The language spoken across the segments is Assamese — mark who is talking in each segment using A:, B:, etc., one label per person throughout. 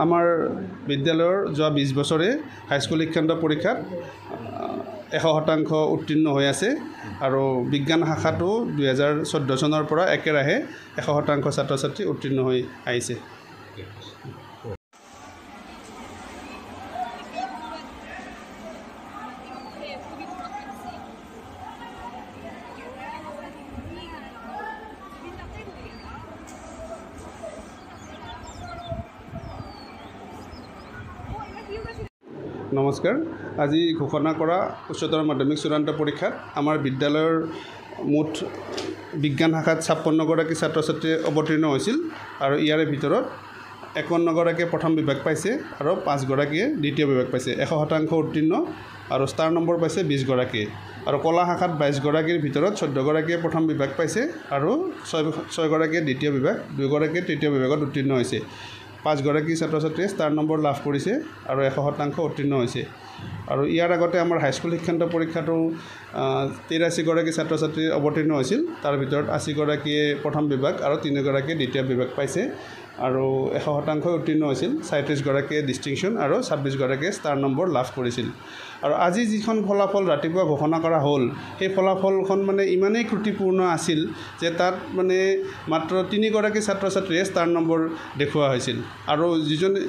A: আমাৰ বিদ্যালয়ৰ যোৱা 20 বছৰে হাইস্কুল শিক্ষান্ত পৰীক্ষাত 100% উত্তীৰ্ণ হৈ আছে আৰু বিজ্ঞান শাখাটো 2014 চনৰ পৰা একেৰাহে 100% ছাত্ৰ ছাত্ৰী উত্তীৰ্ণ হৈ আহিছে। নমস্কাৰ, আজি ঘোষণা কৰা উচ্চতৰ মাধ্যমিক চূড়ান্ত পৰীক্ষাত আমাৰ বিদ্যালয়ৰ মুঠ বিজ্ঞান শাখাত 56 গৰাকী ছাত্ৰ ছাত্ৰী অৱতীৰ্ণ হৈছিল আৰু ইয়াৰে ভিতৰত 51 গৰাকীয়ে প্ৰথম বিভাগ পাইছে আৰু 5 গৰাকীয়ে দ্বিতীয় বিভাগ পাইছে। 100% উত্তীৰ্ণ আৰু ষ্টাৰ নম্বৰ পাইছে 20 গৰাকীয়ে আৰু কলা শাখাত 22 গৰাকীৰ ভিতৰত 14 গৰাকীয়ে প্ৰথম বিভাগ পাইছে আৰু 6 গৰাকীয়ে দ্বিতীয় বিভাগ, 2 গৰাকীয়ে তৃতীয় বিভাগত উত্তীৰ্ণ হৈছে। 5 গৰাকী ছাত্ৰ ছাত্ৰীয়ে ষ্টাৰ নম্বৰ লাভ কৰিছে আৰু 100% উত্তীৰ্ণ হৈছে। আৰু ইয়াৰ আগতে আমাৰ হাইস্কুল শিক্ষান্ত পৰীক্ষাটো 83 গৰাকী ছাত্ৰ ছাত্ৰী অৱতীৰ্ণ হৈছিল। তাৰ ভিতৰত 80 গৰাকীয়ে প্ৰথম বিভাগ আৰু 3 গৰাকীয়ে দ্বিতীয় বিভাগ পাইছে আৰু 100% উত্তীৰ্ণ হৈছিল। 37 গৰাকীয়ে ডিষ্টিংশ্যন আৰু 26 গৰাকীয়ে ষ্টাৰ নম্বৰ লাভ কৰিছিল। আৰু আজি যিখন ফলাফল ৰাতিপুৱা ঘোষণা কৰা হ'ল, সেই ফলাফলখন মানে ইমানেই ত্ৰুটিপূৰ্ণ আছিল যে তাত মানে মাত্ৰ 3 গৰাকী ছাত্ৰ ছাত্ৰীয়ে ষ্টাৰ নম্বৰ দেখুওৱা হৈছিল আৰু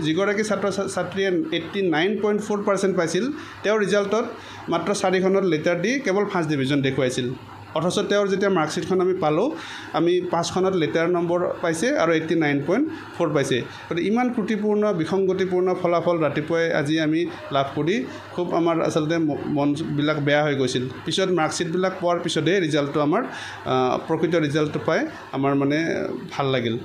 A: যিগৰাকী ছাত্ৰ ছাত্ৰীয়ে 89.4% পাইছিল, তেওঁৰ ৰিজাল্টত মাত্ৰ 4খনত লেটাৰ দি কেৱল ফাৰ্ষ্ট ডিভিজন দেখুৱাইছিল। অথচ তেওঁৰ যেতিয়া মাৰ্কশ্বিটখন আমি পালোঁ, আমি 5খনত লেটাৰ নম্বৰ পাইছে আৰু 89.4 পাইছে। গতিকে ইমান ত্ৰুটিপূৰ্ণ বিসংগতিপূৰ্ণ ফলাফল ৰাতিপুৱাই আজি আমি লাভ কৰি খুব আমাৰ আচলতে মনবিলাক বেয়া হৈ গৈছিল। পিছত মাৰ্কশ্বিটবিলাক পোৱাৰ পিছতহে ৰিজাল্টটো আমাৰ প্ৰকৃত ৰিজাল্টটো পাই আমাৰ মানে ভাল লাগিল।